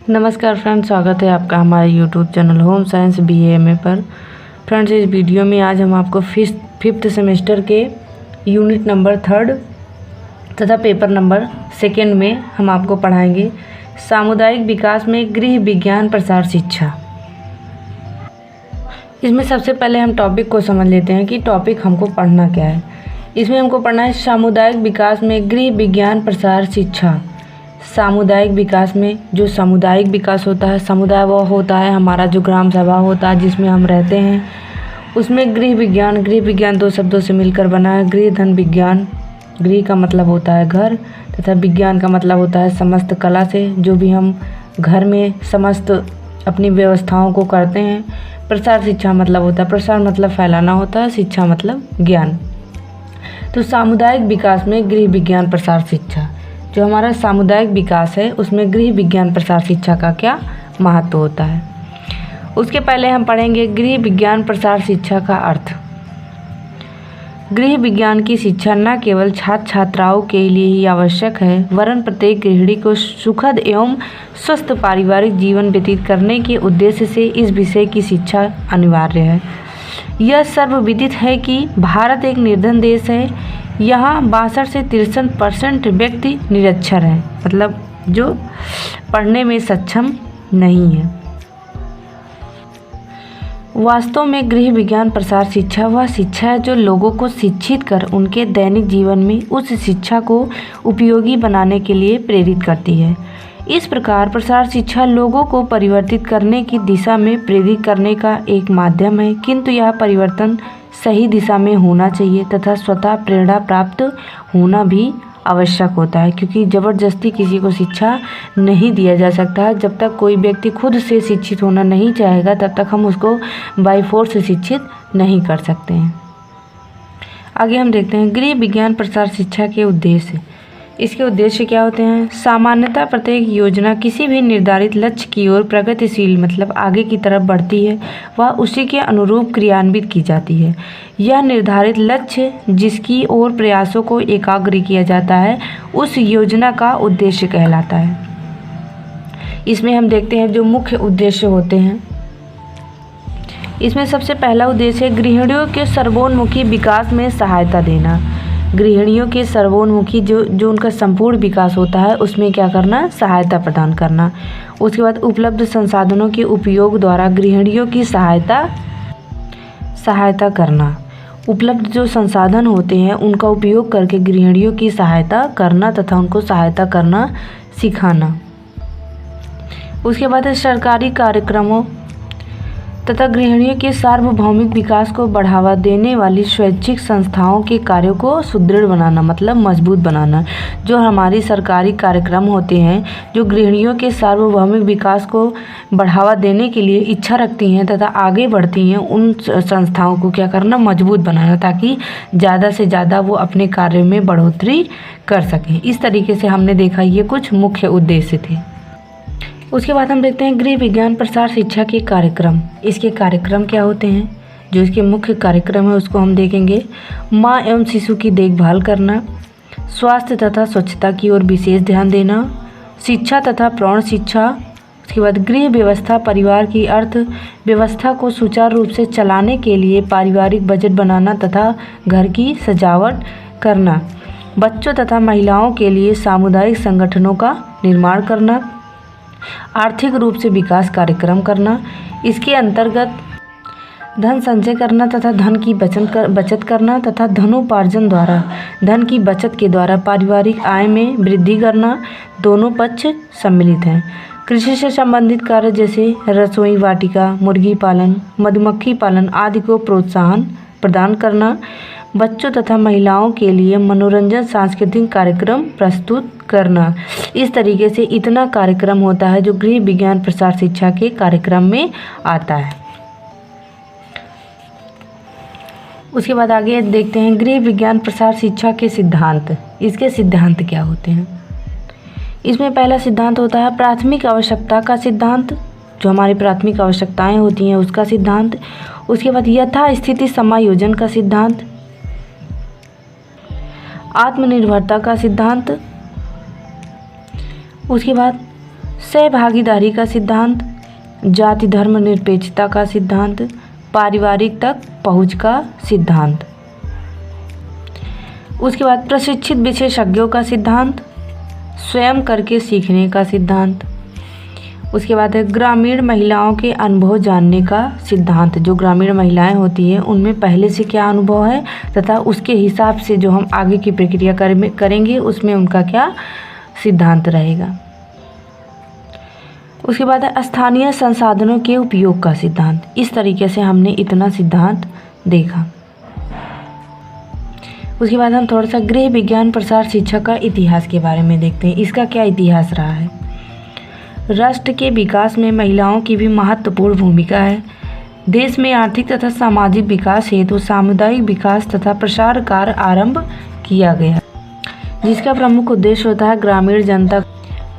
नमस्कार फ्रेंड्स, स्वागत है आपका हमारे YouTube channel home science BA पर। फ्रेंड्स, इस वीडियो में आज हम आपको फिफ्थ सेमेस्टर के यूनिट नंबर 3 तथा पेपर नंबर 2 में हम आपको पढ़ाएंगे सामुदायिक विकास में गृह विज्ञान प्रसार शिक्षा। इसमें सबसे पहले हम टॉपिक को समझ लेते हैं कि टॉपिक हमको पढ़ना क्या है। इसमें हमको पढ़ना है सामुदायिक विकास में गृह विज्ञान प्रसार शिक्षा। सामुदायिक विकास में जो सामुदायिक विकास होता है, समुदाय वो होता है हमारा जो ग्राम सभा होता है जिसमें हम रहते हैं, उसमें गृह विज्ञान 2 शब्दों से मिलकर बना है। गृह धन विज्ञान, गृह का मतलब होता है घर तथा विज्ञान का मतलब होता है समस्त कला से जो भी हम घर में समस्त अपनी व्यवस्थाओं को करते हैं। प्रसार शिक्षा मतलब होता है, प्रसार मतलब फैलाना होता है, शिक्षा मतलब ज्ञान। तो सामुदायिक विकास में गृह विज्ञान प्रसार शिक्षा, जो हमारा सामुदायिक विकास है उसमें गृह विज्ञान प्रसार शिक्षा का क्या महत्व होता है। उसके पहले हम पढ़ेंगे गृह विज्ञान प्रसार शिक्षा का अर्थ। गृह विज्ञान की शिक्षा न केवल छात्र छात्राओं के लिए ही आवश्यक है, वरन प्रत्येक गृहिणी को सुखद एवं स्वस्थ पारिवारिक जीवन व्यतीत करने के उद्देश्य से इस विषय की शिक्षा अनिवार्य है। यह सर्वविदित है कि भारत एक निर्धन देश है। यहाँ 62 से 63% व्यक्ति निरक्षर हैं, मतलब जो पढ़ने में सक्षम नहीं है। वास्तव में गृह विज्ञान प्रसार शिक्षा वह शिक्षा है जो लोगों को शिक्षित कर उनके दैनिक जीवन में उस शिक्षा को उपयोगी बनाने के लिए प्रेरित करती है। इस प्रकार प्रसार शिक्षा लोगों को परिवर्तित करने की दिशा में प्रेरित करने का एक माध्यम है, किंतु यह परिवर्तन सही दिशा में होना चाहिए तथा स्वतः प्रेरणा प्राप्त होना भी आवश्यक होता है, क्योंकि ज़बरदस्ती किसी को शिक्षा नहीं दिया जा सकता है। जब तक कोई व्यक्ति खुद से शिक्षित होना नहीं चाहेगा तब तक हम उसको बाय फोर्स शिक्षित नहीं कर सकते हैं। आगे हम देखते हैं गृह विज्ञान प्रसार शिक्षा के उद्देश्य। इसके उद्देश्य क्या होते हैं। सामान्यतः प्रत्येक योजना किसी भी निर्धारित लक्ष्य की ओर प्रगतिशील मतलब आगे की तरफ बढ़ती है, वह उसी के अनुरूप क्रियान्वित की जाती है। यह निर्धारित लक्ष्य जिसकी ओर प्रयासों को एकाग्र किया जाता है उस योजना का उद्देश्य कहलाता है। इसमें हम देखते हैं जो मुख्य उद्देश्य होते हैं। इसमें सबसे पहला उद्देश्य है गृहिणियों के सर्वोन्मुखी विकास में सहायता देना। गृहिणियों के सर्वोन्मुखी जो उनका संपूर्ण विकास होता है उसमें क्या करना, सहायता प्रदान करना। उसके बाद उपलब्ध संसाधनों के उपयोग द्वारा गृहिणियों की सहायता करना। उपलब्ध जो संसाधन होते हैं उनका उपयोग करके गृहिणियों की सहायता करना तथा उनको सहायता करना सिखाना। उसके बाद सरकारी कार्यक्रमों तथा गृहिणियों के सार्वभौमिक विकास को बढ़ावा देने वाली स्वैच्छिक संस्थाओं के कार्यों को सुदृढ़ बनाना मतलब मजबूत बनाना। जो हमारी सरकारी कार्यक्रम होते हैं जो गृहिणियों के सार्वभौमिक विकास को बढ़ावा देने के लिए इच्छा रखती हैं तथा आगे बढ़ती हैं, उन संस्थाओं को क्या करना, मजबूत बनाना, ताकि ज़्यादा से ज़्यादा वो अपने कार्य में बढ़ोतरी कर सकें। इस तरीके से हमने देखा ये कुछ मुख्य उद्देश्य थे। उसके बाद हम देखते हैं गृह विज्ञान प्रसार शिक्षा के कार्यक्रम। इसके कार्यक्रम क्या होते हैं, जो इसके मुख्य कार्यक्रम है उसको हम देखेंगे। माँ एवं शिशु की देखभाल करना, स्वास्थ्य तथा स्वच्छता की ओर विशेष ध्यान देना, शिक्षा तथा प्रौढ़ शिक्षा। उसके बाद गृह व्यवस्था, परिवार की अर्थ व्यवस्था को सुचारू रूप से चलाने के लिए पारिवारिक बजट बनाना तथा घर की सजावट करना। बच्चों तथा महिलाओं के लिए सामुदायिक संगठनों का निर्माण करना। आर्थिक रूप से विकास कार्यक्रम करना। इसके अंतर्गत धन संचय करना तथा धन की बचत करना तथा धनोपार्जन द्वारा धन की बचत के द्वारा पारिवारिक आय में वृद्धि करना। दोनों पक्ष सम्मिलित हैं। कृषि से संबंधित कार्य जैसे रसोई वाटिका, मुर्गी पालन, मधुमक्खी पालन आदि को प्रोत्साहन प्रदान करना। बच्चों तथा महिलाओं के लिए मनोरंजन सांस्कृतिक कार्यक्रम प्रस्तुत करना। इस तरीके से इतना कार्यक्रम होता है जो गृह विज्ञान प्रसार शिक्षा के कार्यक्रम में आता है। उसके बाद आगे देखते हैं गृह विज्ञान प्रसार शिक्षा के सिद्धांत। इसके सिद्धांत क्या होते हैं। इसमें पहला सिद्धांत होता है प्राथमिक आवश्यकता का सिद्धांत, जो हमारी प्राथमिक आवश्यकताएं होती हैं उसका सिद्धांत। उसके बाद यथास्थिति समायोजन का सिद्धांत, आत्मनिर्भरता का सिद्धांत। उसके बाद सहभागीदारी का सिद्धांत, जाति धर्म निरपेक्षता का सिद्धांत, पारिवारिक तक पहुंच का सिद्धांत। उसके बाद प्रशिक्षित विशेषज्ञों का सिद्धांत, स्वयं करके सीखने का सिद्धांत। उसके बाद है ग्रामीण महिलाओं के अनुभव जानने का सिद्धांत। जो ग्रामीण महिलाएं होती हैं उनमें पहले से क्या अनुभव है तथा उसके हिसाब से जो हम आगे की प्रक्रिया करेंगे उसमें उनका क्या सिद्धांत रहेगा। उसके बाद है स्थानीय संसाधनों के उपयोग का सिद्धांत। इस तरीके से हमने इतना सिद्धांत देखा। उसके बाद हम थोड़ा सा गृह विज्ञान प्रसार शिक्षा का इतिहास के बारे में देखते हैं। इसका क्या इतिहास रहा है। राष्ट्र के विकास में महिलाओं की भी महत्वपूर्ण भूमिका है। देश में आर्थिक तथा सामाजिक विकास हेतु सामुदायिक विकास तथा प्रसार कार्य आरंभ किया गया, जिसका प्रमुख उद्देश्य होता है ग्रामीण जनता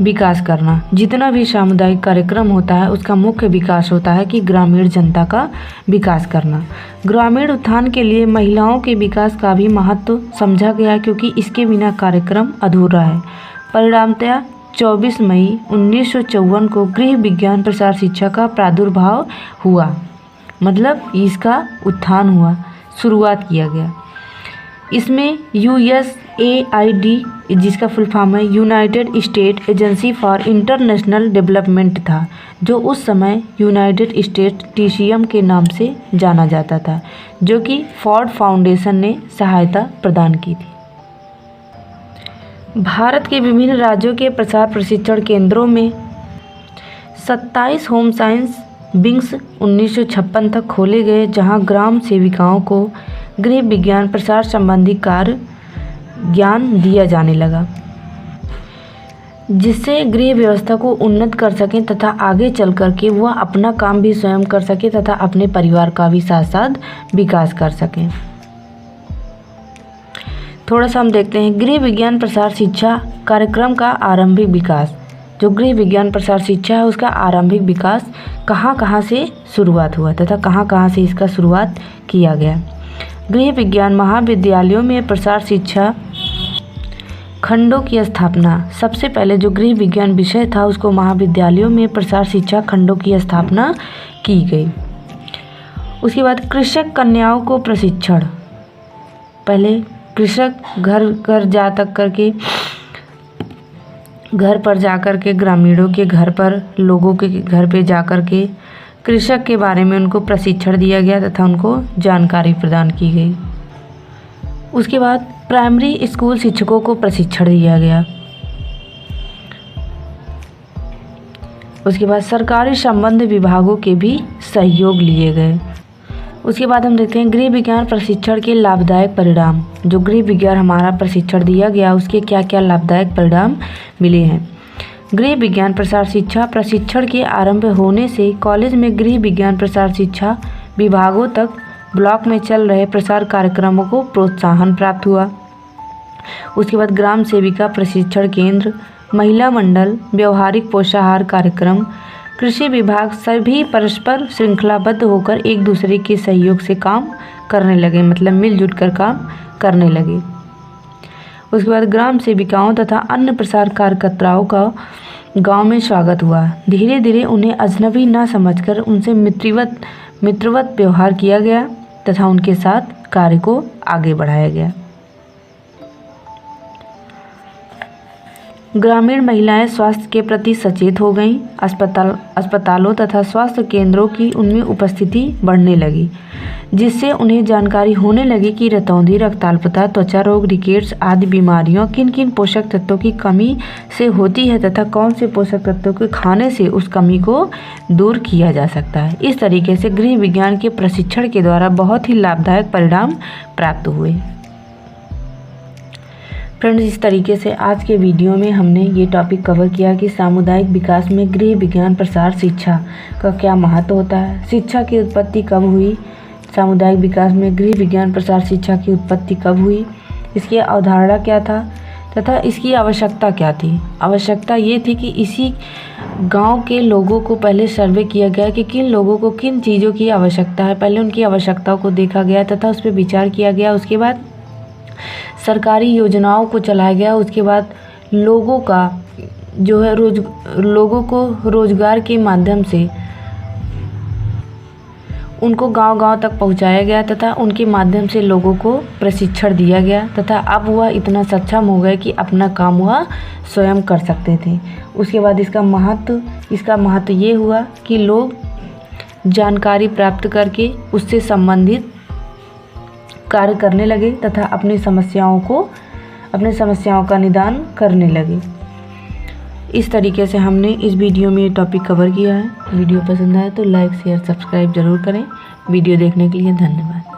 विकास करना। जितना भी सामुदायिक कार्यक्रम होता है उसका मुख्य विकास होता है कि ग्रामीण जनता का विकास करना। ग्रामीण उत्थान के लिए महिलाओं के विकास का भी महत्व समझा गया, क्योंकि इसके बिना कार्यक्रम अधूरा है। परिणामतः 24 मई 1954 को गृह विज्ञान प्रसार शिक्षा का प्रादुर्भाव हुआ, मतलब इसका उत्थान हुआ, शुरुआत किया गया। इसमें USAID, जिसका फुल फॉर्म है United state agency for international development था, जो उस समय यूनाइटेड स्टेट TCM के नाम से जाना जाता था, जो कि फोर्ड फाउंडेशन ने सहायता प्रदान की थी। भारत के विभिन्न राज्यों के प्रसार प्रशिक्षण केंद्रों में 27 होम साइंस विंग्स 1956 तक खोले गए, जहां ग्राम सेविकाओं को गृह विज्ञान प्रसार संबंधी कार्य ज्ञान दिया जाने लगा, जिससे गृह व्यवस्था को उन्नत कर सकें तथा आगे चल कर के वह अपना काम भी स्वयं कर सके तथा अपने परिवार का भी साथ साथ विकास कर सकें। थोड़ा सा हम देखते हैं गृह विज्ञान प्रसार शिक्षा कार्यक्रम का आरंभिक विकास। जो गृह विज्ञान प्रसार शिक्षा है उसका आरंभिक विकास कहाँ से शुरुआत हुआ तथा कहाँ से इसका शुरुआत किया गया। गृह विज्ञान महाविद्यालयों में प्रसार शिक्षा खंडों की स्थापना। सबसे पहले जो गृह विज्ञान विषय था उसको महाविद्यालयों में प्रसार शिक्षा खंडों की स्थापना की गई। उसके बाद कृषक कन्याओं को प्रशिक्षण। पहले कृषक घर पर जा कर के ग्रामीणों के घर पर, लोगों के घर पे जा कर के कृषक के बारे में उनको प्रशिक्षण दिया गया तथा उनको जानकारी प्रदान की गई। उसके बाद प्राइमरी स्कूल शिक्षकों को प्रशिक्षण दिया गया। उसके बाद सरकारी संबंध विभागों के भी सहयोग लिए गए। उसके बाद हम देखते हैं गृह विज्ञान प्रशिक्षण के लाभदायक परिणाम। जो गृह विज्ञान हमारा प्रशिक्षण दिया गया उसके क्या क्या लाभदायक परिणाम मिले हैं। गृह विज्ञान प्रसार शिक्षा प्रशिक्षण के आरंभ होने से कॉलेज में गृह विज्ञान प्रसार शिक्षा विभागों तक ब्लॉक में चल रहे प्रसार कार्यक्रमों को प्रोत्साहन प्राप्त हुआ। उसके बाद ग्राम सेविका प्रशिक्षण केंद्र, महिला मंडल, व्यवहारिक पोषाहार कार्यक्रम, कृषि विभाग सभी परस्पर श्रृंखलाबद्ध होकर एक दूसरे के सहयोग से काम करने लगे, मतलब मिलजुल कर काम करने लगे। उसके बाद ग्राम सेविकाओं तथा अन्य प्रसार कार्यकर्ताओं का गांव में स्वागत हुआ। धीरे धीरे उन्हें अजनबी न समझकर उनसे मित्रवत व्यवहार किया गया तथा उनके साथ कार्य को आगे बढ़ाया गया। ग्रामीण महिलाएं स्वास्थ्य के प्रति सचेत हो गईं। अस्पतालों तथा स्वास्थ्य केंद्रों की उनमें उपस्थिति बढ़ने लगी, जिससे उन्हें जानकारी होने लगी कि रतौंधी, रक्ताल्पता, त्वचा रोग, रिकेट्स आदि बीमारियों किन किन पोषक तत्वों की कमी से होती है तथा कौन से पोषक तत्वों के खाने से उस कमी को दूर किया जा सकता है। इस तरीके से गृह विज्ञान के प्रशिक्षण के द्वारा बहुत ही लाभदायक परिणाम प्राप्त हुए। फ्रेंड्स, इस तरीके से आज के वीडियो में हमने ये टॉपिक कवर किया कि सामुदायिक विकास में गृह विज्ञान प्रसार शिक्षा का क्या महत्व होता है, शिक्षा की उत्पत्ति कब हुई, सामुदायिक विकास में गृह विज्ञान प्रसार शिक्षा की उत्पत्ति कब हुई, इसकी अवधारणा क्या था तथा इसकी आवश्यकता क्या थी। आवश्यकता ये थी कि इसी गांव के लोगों को पहले सर्वे किया गया कि किन लोगों को किन चीज़ों की आवश्यकता है, पहले उनकी आवश्यकताओं को देखा गया तथा उस पर विचार किया गया। उसके बाद सरकारी योजनाओं को चलाया गया। उसके बाद लोगों का जो है लोगों को रोज़गार के माध्यम से उनको गांव-गांव तक पहुंचाया गया तथा उनके माध्यम से लोगों को प्रशिक्षण दिया गया तथा अब वह इतना सक्षम हो गए कि अपना काम वह स्वयं कर सकते थे। उसके बाद इसका महत्व ये हुआ कि लोग जानकारी प्राप्त करके उससे संबंधित कार्य करने लगे तथा अपनी समस्याओं का निदान करने लगे। इस तरीके से हमने इस वीडियो में ये टॉपिक कवर किया है। वीडियो पसंद आए तो लाइक शेयर सब्सक्राइब ज़रूर करें। वीडियो देखने के लिए धन्यवाद।